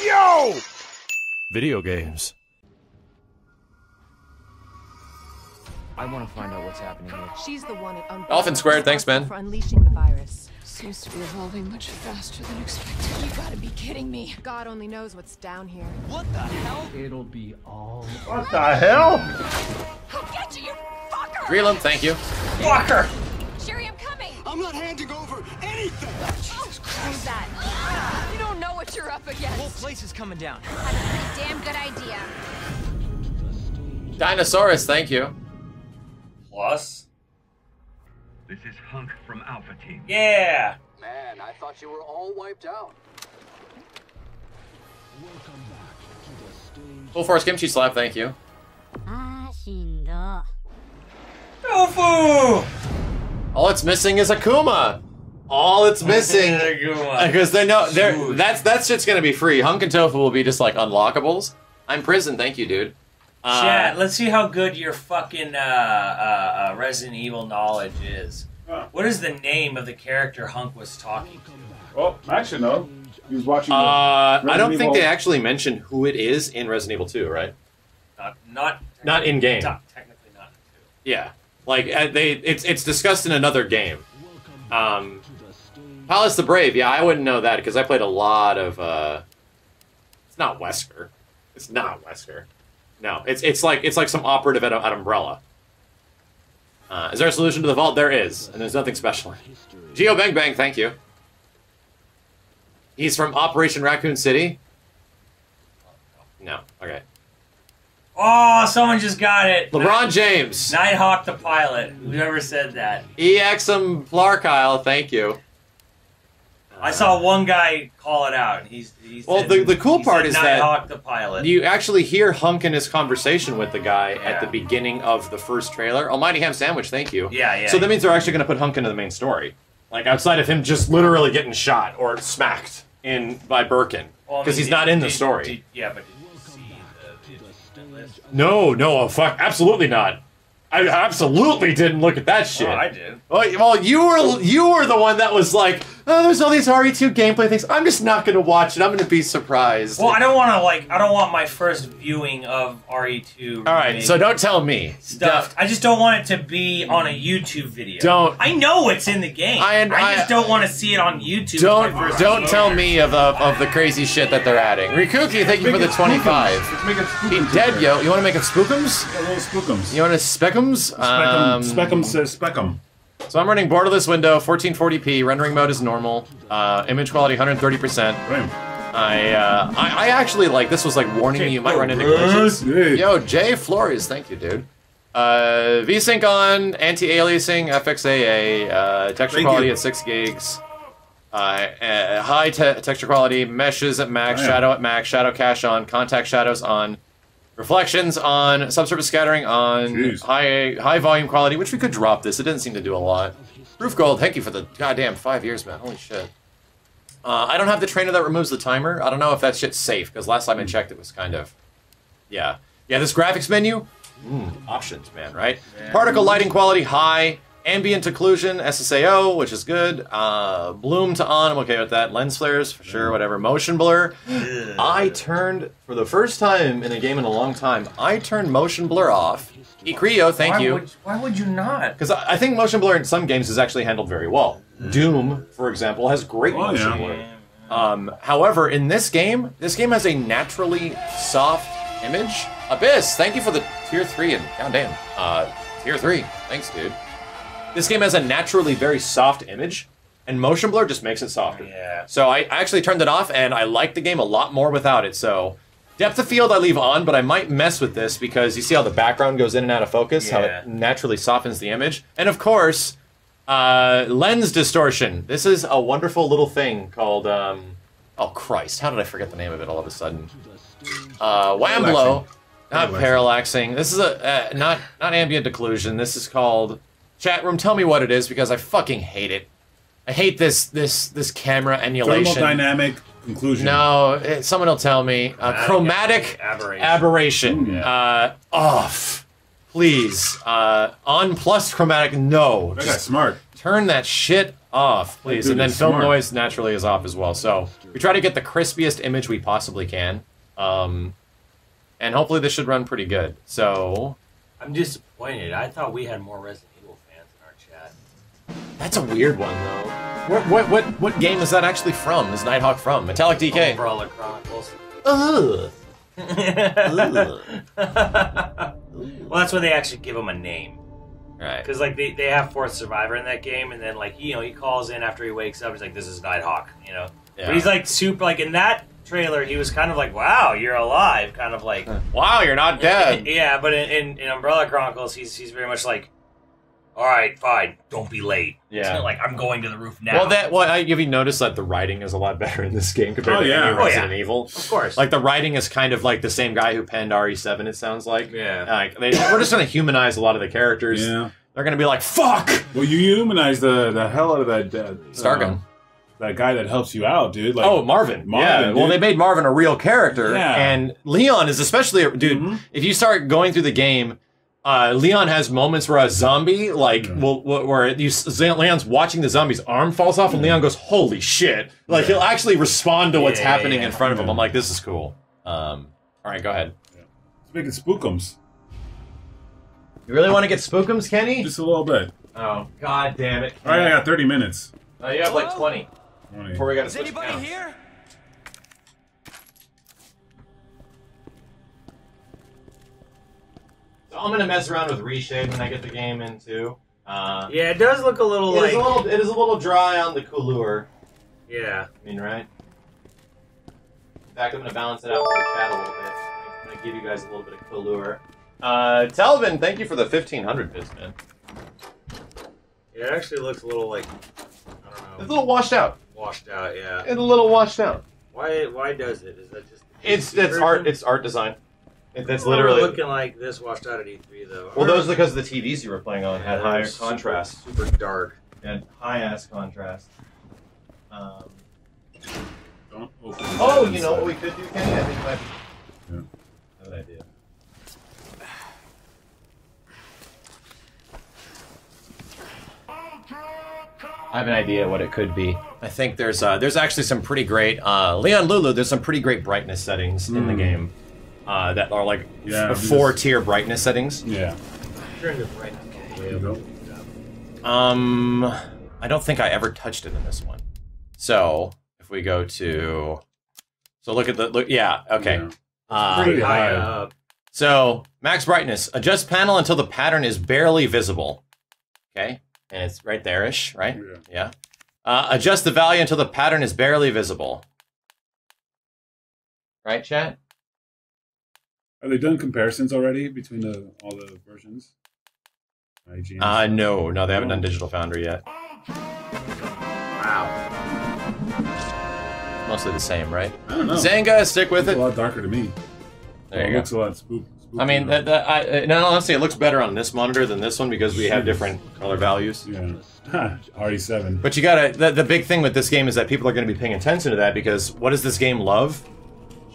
Yo! Video games. I want to find out what's happening here. She's the one at Dolphin Squared, thanks, man. For unleashing the virus. Seems to be evolving much faster than expected. You gotta be kidding me. God only knows what's down here. What the hell? It'll be all. What the hell? I'll get you, you fucker! Greelam, thank you. Fucker! Sherry, I'm coming! I'm not handing over anything! Jesus Christ. Who's that? You don't know what you're up The whole against. place is coming down. That's a pretty damn good idea. Dinosaurus, thank you. Plus. This is Hunk from Alpha Team. Yeah! Man, I thought you were all wiped out. Full Force Kimchi Slap, thank you. Tofu! All it's missing is Akuma. All it's missing, because that shit's gonna be free. Hunk and Tofu will be just like unlockables. I'm prison, thank you, dude. Chat, let's see how good your fucking Resident Evil knowledge is. What is the name of the character Hunk was talking to? Oh, actually, no. He was watching. I don't think they actually mentioned who it is in Resident Evil 2, right? Not in game. Technically not in 2. Yeah, like it's discussed in another game. Palace the Brave. Yeah, I wouldn't know that because I played a lot of. It's not Wesker. It's not Wesker. No, it's like some operative at Umbrella. Is there a solution to the vault? There is, and there's nothing special. Geo Bang Bang, thank you. He's from Operation Raccoon City? No, okay. Oh, someone just got it. LeBron James. Nighthawk the pilot. Whoever said that? EXM Flarkyle, thank you. I saw one guy call it out. He well, said, the cool part is Nighthawk that the pilot. you actually hear Hunk in his conversation with the guy at the beginning of the first trailer. Almighty Ham Sandwich, thank you. Yeah. So that means they're actually going to put Hunk into the main story. Like, outside of him just literally getting shot or smacked by Birkin. Because he's not in the story. Yeah, but did you see the list? No, fuck, absolutely not. I absolutely didn't look at that shit. Oh, I did. Well, you were the one that was like, oh, there's all these RE2 gameplay things. I'm just not going to watch it. I'm going to be surprised. Well, I don't want my first viewing of RE2. All right, so don't tell me stuff. I just don't want it to be on a YouTube video. Don't. I know it's in the game. I just don't want to see it on YouTube. Don't tell me of the crazy shit that they're adding. Rikuki, thank you for the 25. Let's make it He spookums. dead, yo. You want to make it spookums? Yeah, little spookums. You want to speckums? Speckum says speckum. So I'm running borderless window, 1440p, rendering mode is normal, image quality 130%. I actually, like, this was like warning me you might run into glitches. Yo, Jay Flores, thank you, dude. VSync on, anti-aliasing, FXAA, texture quality at 6 gigs, high texture quality, meshes at max, shadow at max, shadow cache on, contact shadows on, reflections on, subsurface scattering on, high volume quality, which we could drop this. It didn't seem to do a lot. Proof Gold, thank you for the goddamn 5 years, man. Holy shit. I don't have the trainer that removes the timer. I don't know if that shit's safe, because last time I checked it was kind of... Yeah, this graphics menu? Options, man, right? Yeah. Particle lighting quality, high. Ambient occlusion, SSAO, which is good. Bloom to on, I'm okay with that. Lens flares, for sure, whatever. Motion blur. I turned, for the first time in a game in a long time, I turned motion blur off. Ikrio, thank you. Why would you not? Because I think motion blur in some games is actually handled very well. Doom, for example, has great motion blur. However, in this game has a naturally soft image. Abyss, thank you for the tier 3 and goddamn, tier 3. Thanks, dude. This game has a naturally very soft image, and motion blur just makes it softer. Yeah. So I actually turned it off, and I like the game a lot more without it. So depth of field I leave on, but I might mess with this because you see how the background goes in and out of focus, how it naturally softens the image. And of course, lens distortion. This is a wonderful little thing called, oh Christ, how did I forget the name of it all of a sudden? Wamblow. Not parallaxing. This is not ambient occlusion. This is called... Chat room, tell me what it is because I fucking hate it. I hate this camera emulation. Thermodynamic conclusion. No, someone will tell me. Chromatic aberration. Off. Please. On plus chromatic, no. That guy's smart. Turn that shit off, please. Dude, And then it's film smart. noise naturally is off as well. So we try to get the crispiest image we possibly can. And hopefully this should run pretty good. So I'm disappointed. I thought we had more Resident Evil fans in our chat. that's a weird one though. What game is that actually from? Is Nighthawk from? Metallic DK. Umbrella Chronicles. Ugh. Well, that's why they actually give him a name. Right. Because like they have Fourth Survivor in that game, and then like he calls in after he wakes up. He's like, "This is Nighthawk," Yeah. But he's like super like in that trailer. He was kind of like, "Wow, you're alive," kind of like, Wow, you're not dead. Yeah, but in Umbrella Chronicles, he's very much like, "All right, fine, don't be late." Yeah. Like I'm going to the roof now. Have you noticed that the writing is a lot better in this game compared to any Resident Evil? Of course. Like the writing is kind of like the same guy who penned RE7. It sounds like. Yeah. Like we're just gonna humanize a lot of the characters. Yeah. They're gonna be like, "Fuck." Well, you humanize the hell out of that Stargun. That guy that helps you out, dude. Like, Marvin. Yeah. dude. Well, they made Marvin a real character, Yeah. and Leon is especially dude. If you start going through the game, Leon has moments where a zombie, like, Leon's watching the zombie's arm falls off, and Leon goes, "Holy shit!" Like he'll actually respond to what's happening in front of him. I'm like, this is cool. All right, go ahead. Let's make it spookums. You really want to get spookums, Kenny? Just a little bit. Oh, god damn it! All right, I got 30 minutes. Oh, you have like 20 before we got to switch Anybody counts. here? So I'm gonna mess around with reshade when I get the game in too. yeah, it does look a little like It is a little dry on the couleur. yeah. I mean, right? In fact, I'm gonna balance it out for the chat a little bit. I'm gonna give you guys a little bit of couleur. Telvin, thank you for the 1500 bits, man. It actually looks a little like I don't know. It's a little washed out. Washed out, yeah. It's a little washed out. Why does it? Is that just It's art. It's art design. That's literally literally looking like this washed out at E3 though. Well, those are because the TVs you were playing on had higher super- contrast. super dark. Had high ass contrast. Don't open Oh, that you know what we inside. could do, Kenny? I think it might be. Yeah. I have an idea. I have an idea what it could be. I think there's actually some pretty great Leon Lulu. There's some pretty great brightness settings in the game that are like four-tier brightness settings. Yeah. Turn the brightness. There you go. I don't think I ever touched it in this one. So if we go to, look at the yeah, okay. Yeah. Pretty high. up. So max brightness, adjust panel until the pattern is barely visible. Okay, and it's right there-ish, right? Yeah. Adjust the value until the pattern is barely visible. Right, chat? Have they done comparisons already between all the versions? IGN. No, they haven't done Digital Foundry yet. Wow. Mostly the same, right? I don't know. Zanga, stick with It's it. a lot darker to me. There It you looks go. a lot spooky. I mean, honestly, it looks better on this monitor than this one because we have different color values. Yeah. RE7. But you gotta, the big thing with this game is that people are gonna be paying attention to that because what does this game love?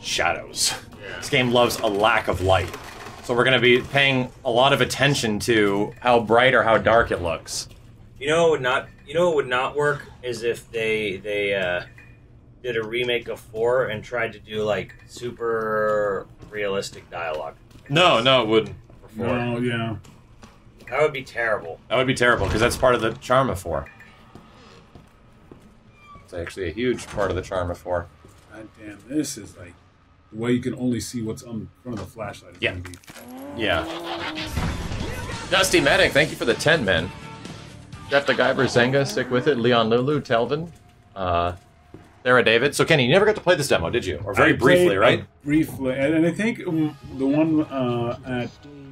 Shadows. This game loves a lack of light. So we're gonna be paying a lot of attention to how bright or how dark it looks. You know what would not work is if they did a remake of 4 and tried to do like super realistic dialogue. No, it wouldn't. No, yeah. That would be terrible. That would be terrible because that's part of the charm of 4. It's actually a huge part of the charm of 4. God damn, this is like the way you can only see what's on front of the flashlight. Is gonna be. Yeah. Dusty Medic, thank you for the 10, man. Jeff the Guyver, Zenga, stick with it. Leon Lulu, Telvin, Sarah David. So Kenny, you never got to play this demo, did you? Or very briefly, right? Briefly, and I think the one at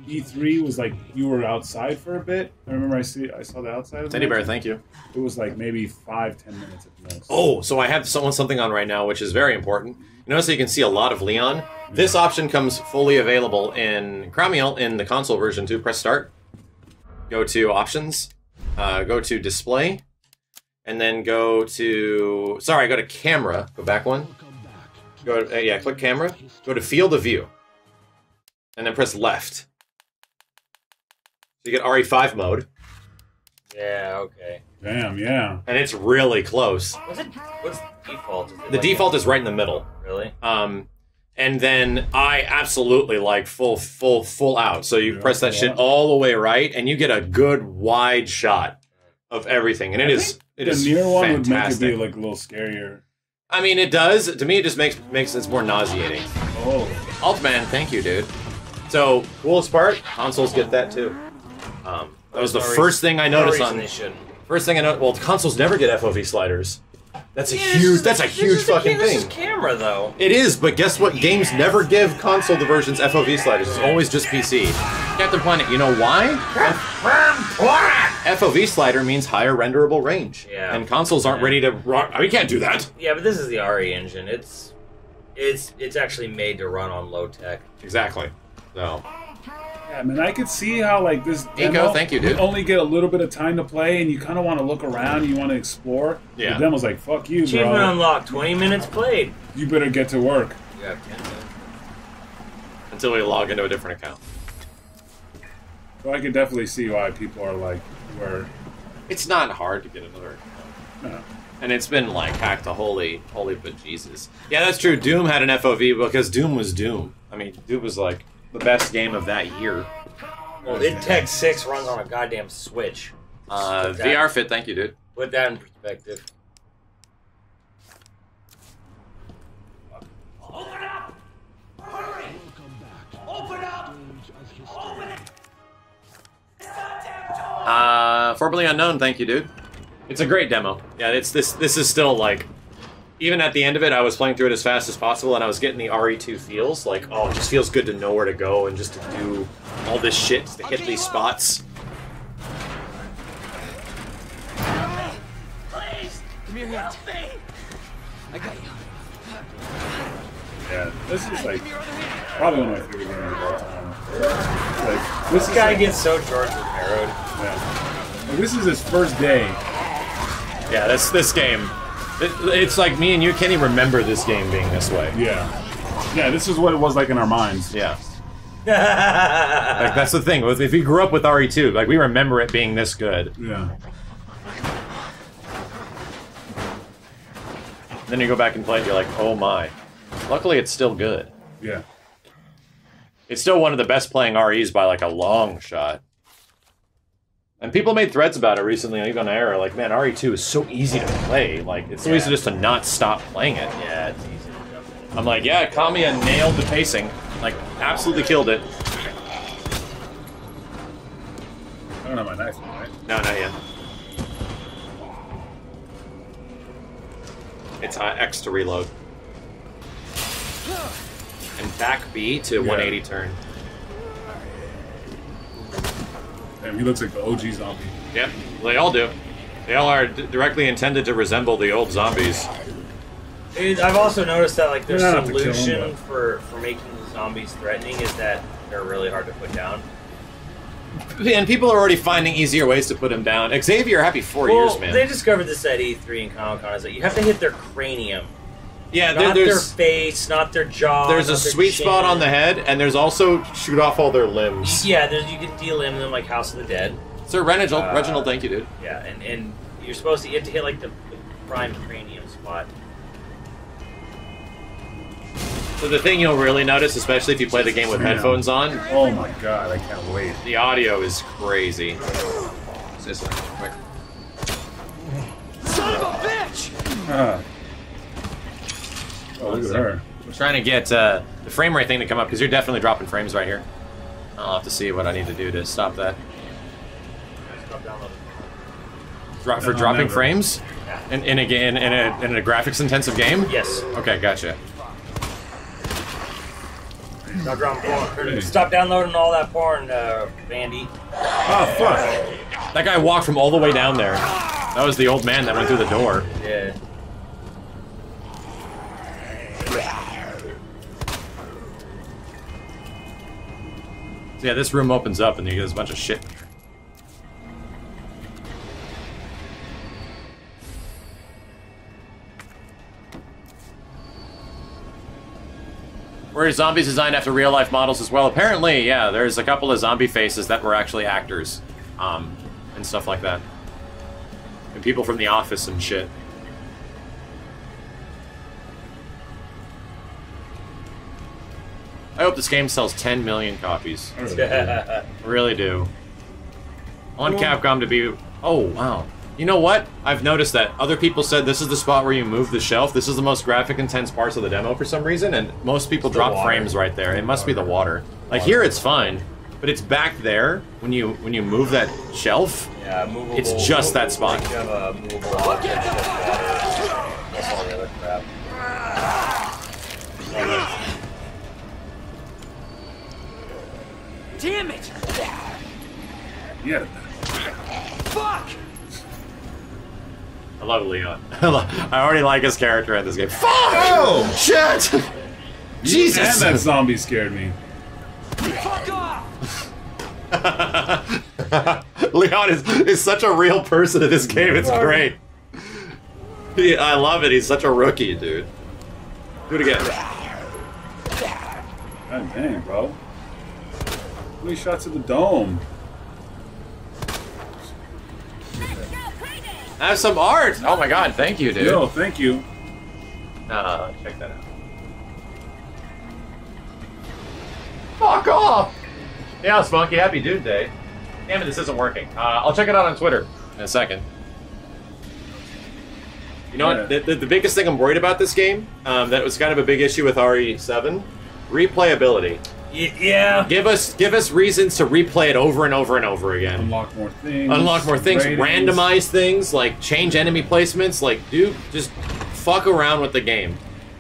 E3 was like you were outside for a bit. I remember I saw the outside. Of Teddy Bear, thank you. It was like maybe 5-10 minutes at most. Oh, so I have something on right now, which is very important. You notice that you can see a lot of Leon. This option comes fully available in Chromiel in the console version too. Press start. Go to options. Go to display. And then go to camera. Go back one. Click camera. Go to field of view. And then press left. So you get RE5 mode. Yeah, okay. Damn, yeah. And it's really close. What's the default? Is it The like default is right in the middle. Really? And then I absolutely like full out. So you press that shit all the way right, and you get a good wide shot of everything. And it is The near one would make it fantastic. be like a little scarier. I mean, it does. To me, it just makes it more nauseating. Oh. Altman, thank you, dude. So, coolest part, consoles get that too. That was the first thing I noticed on. They shouldn't. First thing I noticed. Well, consoles never get FOV sliders. That's a huge. That's a huge fucking This thing. is camera though. It is, but guess what? Games never give console versions FOV sliders. It's always just PC. Captain Planet, you know why? FOV slider means higher renderable range. Yeah. And consoles aren't ready to run. We can't do that. Yeah, but this is the RE engine. It's actually made to run on low tech. Exactly. So. Yeah, man, I could see how like this Nico, thank you, dude. You only get a little bit of time to play, and you kind of want to look around, you want to explore. Yeah. The demo's like, fuck you, Achievement bro. unlocked. 20 minutes played. You better get to work. You have 10 minutes. Until we log into a different account. So I can definitely see why people are like, where. It's not hard to get another account. No. And it's been like hacked to holy bejesus. Yeah, that's true. Doom had an FOV because Doom was Doom. I mean, Doom was like the best game of that year. Well, Id Tech 6 runs on a goddamn Switch. VR Fit, thank you, dude. Put that in perspective. Open up! Hurry! Open up! Open it! Formerly Unknown, thank you, dude. It's a great demo. Yeah, it's this is still like, even at the end of it, I was playing through it as fast as possible, and I was getting the RE2 feels. Like, oh, it just feels good to know where to go and just to do all this shit, to hit these spots. Please! Come here, Help me! I got you. Yeah, this is like probably one of my favorite games of all time. Like, This guy gets so George Romero'd. Yeah. Like, this is his first day. Yeah, this game. It's like me and you can't even remember this game being this way. Yeah. Yeah, this is what it was like in our minds. Yeah. Like, that's the thing. If you grew up with RE2, like, we remember it being this good. Yeah. Then you go back and play it, you're like, oh my. Luckily, it's still good. Yeah. It's still one of the best playing REs by, like, a long shot. And people made threads about it recently, even on air, like, man, RE2 is so easy to play. Like, it's so easy just to not stop playing it. Yeah, it's easy to jump in. I'm like, yeah, Kamiya nailed the pacing. Like, absolutely killed it. I don't have my knife, right? No, not yet. It's X to reload. And back B to 180 turn. Damn, he looks like the OG zombie. Yep, they all do. They all are directly intended to resemble the old zombies. I've also noticed that like their You're not have to kill solution them, for making the zombies threatening is that they're really hard to put down. And people are already finding easier ways to put them down. Xavier, happy 4 years, man. They discovered this at E3 and Comic-Con, is that you have to hit their cranium. Yeah, Not there's their face, not their jaw. there's a not their sweet chin. spot on the head, and there's also shoot off all their limbs. Yeah, you can delimb them like House of the Dead. Sir Reginald, thank you, dude. Yeah, and you're supposed to, you have to hit like the prime cranium spot. So the thing you'll really notice, especially if you play the game with headphones on, Oh my god, I can't wait. the audio is crazy. This one, quick. Son of a bitch! Oh, look at her. I'm trying to get the frame rate thing to come up, because you're definitely dropping frames right here. I'll have to see what I need to do to stop that. For dropping never. frames? In a graphics intensive game? Yes. Okay, gotcha. Stop dropping porn. Stop downloading all that porn, Vandy. Oh, fuck. That guy walked from all the way down there. That was the old man that went through the door. Yeah. So yeah, this room opens up and there's a bunch of shit in here. Were zombies designed after real-life models as well? Apparently, yeah. There's a couple of zombie faces that were actually actors, and stuff like that. people from the office and shit. I hope this game sells 10 million copies. I really do. I want Capcom to be... Oh, wow. You know what? I've noticed that other people said this is the spot where you move the shelf. This is the most graphic intense parts of the demo for some reason, and most people drop frames right there. It must be the water. Like here it's fine, but it's back there when you move that shelf. Yeah, movable. It's just that spot. You have a movable object, just water. That's all the other crap. Damn it! Yeah. Fuck! I love Leon. I already like his character in this game. Fuck! Oh! Shit! Jesus! And that zombie scared me. Fuck off! Leon is such a real person in this game. It's great. I love it. He's such a rookie, dude. Do it again. God dang, bro. How many shots at the dome? Have some art! Oh my god, thank you, dude. Yo, thank you. Check that out. Fuck off! Yeah, Spunky, happy Dude Day. Damn it, this isn't working. I'll check it out on Twitter in a second. You know what? The biggest thing I'm worried about this game, that was kind of a big issue with RE7, replayability. Yeah. Give us reasons to replay it over and over and over again. Unlock more things. Unlock more things. Ratings. Randomize things. Like change enemy placements. Like dude, just fuck around with the game.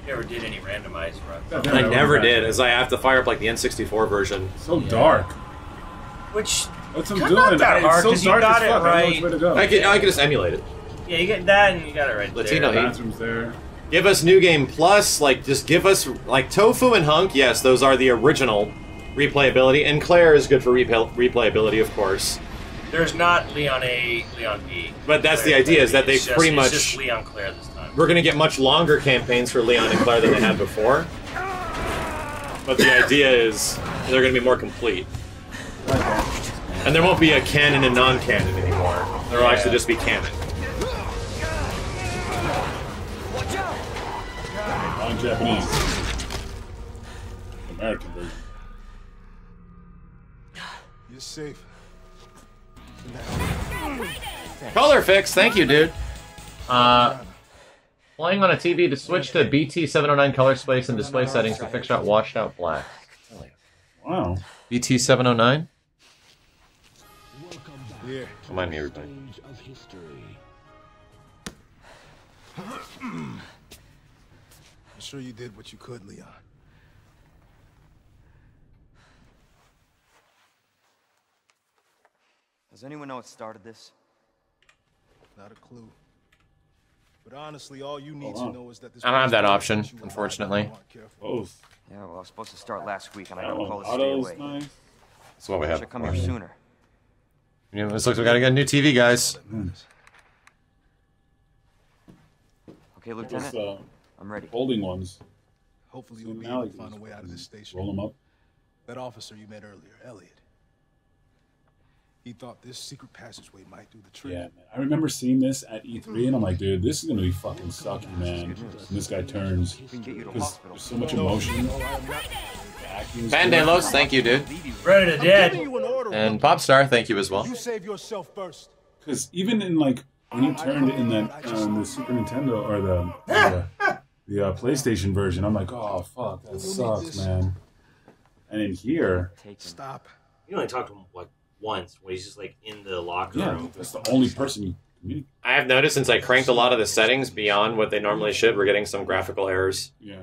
Never did any randomized runs. I never did, as I have to fire up like the N64 version. So dark. Which What's I'm not doing? that hard, It's so 'cause you dark got as it fuck. I don't know which right. way to go. I can just emulate it. yeah, you get that and you got it right Latino there. heat. Bathrooms there. Give us New Game Plus. Like just give us like Tofu and Hunk. Yes, those are the original replayability, and Claire is good for replayability, of course. There's not Leon A, Leon B. But that's the idea, is that they It's just- pretty much- It's just Leon Claire this time. We're gonna get much longer campaigns for Leon and Claire than they had before. But the idea is they're gonna be more complete. And there won't be a canon and non-canon anymore. There will actually just be canon. On Japanese. American version. You're safe. Color fix, thank you, dude. Playing on a TV to switch to BT 709 color space and display settings to fix out washed out black. Wow. BT 709? Yeah. Remind me, everybody. I'm sure you did what you could, Leon. Does anyone know what started this? Not a clue. But honestly, all you need to know is that this. I don't have that option, unfortunately. Both. Yeah, well, I was supposed to start last week, and I That got one. called to stay Auto's away. nice. That's what we have. Should come here sooner. Yeah, this looks like we gotta get a new TV, guys. Okay, What's Lieutenant. I'm ready. holding ones? Hopefully, So you'll be now able you to can find a just way out of this station. Roll them up. That officer you met earlier, Elliot. He thought this secret passageway might do the trick. Yeah, man. I remember seeing this at E3, and I'm like, dude, this is gonna be fucking sucky, man. And this guy turns. We can get you to Because hospital. there's so much emotion. Bandelos, thank you, dude. Ready to dead. And Popstar, thank you as well. You save yourself first. Because even in like when you turned in that the Super Nintendo or the PlayStation version, I'm like, oh fuck, that sucks, man. And in here, Stop. You only talked to him like once when he's just like in the locker yeah, room. that's the only person you communicate. I have noticed since I cranked a lot of the settings beyond what they normally should, we're getting some graphical errors. Yeah.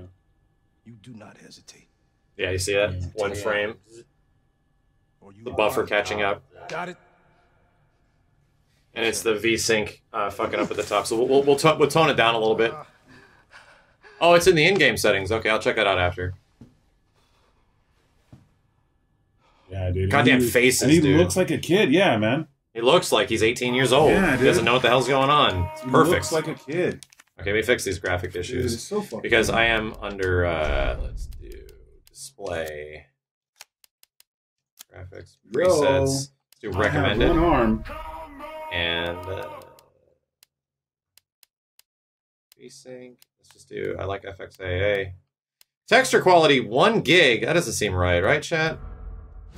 You do not hesitate. Yeah, you see that? One frame. The buffer catching up. Got it. And it's the V-Sync fucking up at the top. So we'll tone it down a little bit. Oh, it's in the in-game settings. Okay, I'll check that out after. Yeah, dude. Goddamn And he- faces, and he dude. looks like a kid, yeah, man. He looks like he's 18 years old. Yeah, He dude. doesn't know what the hell's going on. It's He perfect. looks like a kid. Okay, we fix these graphic issues. it's so fucking because cool. I am under, let's do display. Graphics. Yo, Presets. Let's do I have recommended. one arm. And VSync. Let's just do, I like FXAA. Texture quality, 1 gig. That doesn't seem right, chat?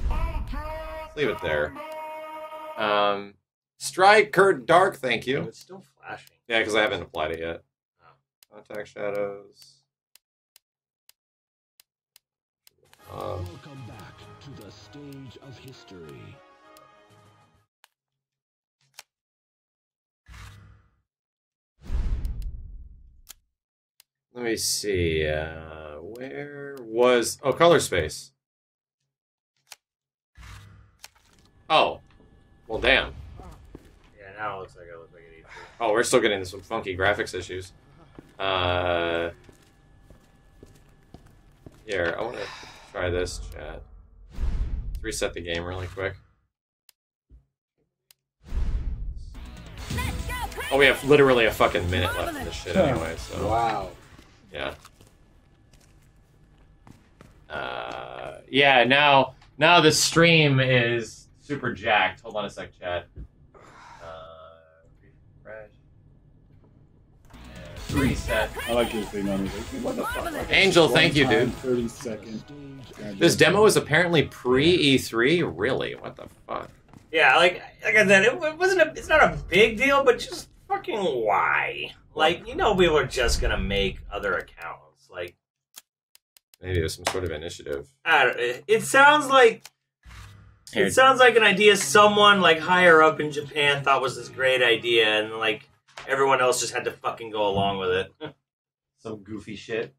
Let's leave it there. Striker Dark, thank you. It's still flashing. Yeah, because I haven't applied it yet. Contact shadows. Welcome back to the stage of history. Let me see. Where was... Oh, color space. Oh. Well, damn. Yeah, now it looks like it E3. Oh, we're still getting some funky graphics issues. Here, I want to try this, chat. Let's reset the game really quick. Oh, we have literally a fucking minute left in this shit anyway, so... Wow. Yeah. Yeah, now the stream is super jacked. Hold on a sec, chat. Refresh. Reset. I like your thing on it. What the fuck? Angel, thank you, dude. 30 seconds. This demo is apparently pre-E3? Really? What the fuck? Yeah, like I said, it wasn't it's not a big deal, but just fucking why? Like, you know, people are just gonna make other accounts. Like, maybe there's some sort of initiative. I don't, it sounds like Here. it sounds like an idea someone like higher up in Japan thought was this great idea, and like everyone else just had to fucking go along with it. Some goofy shit.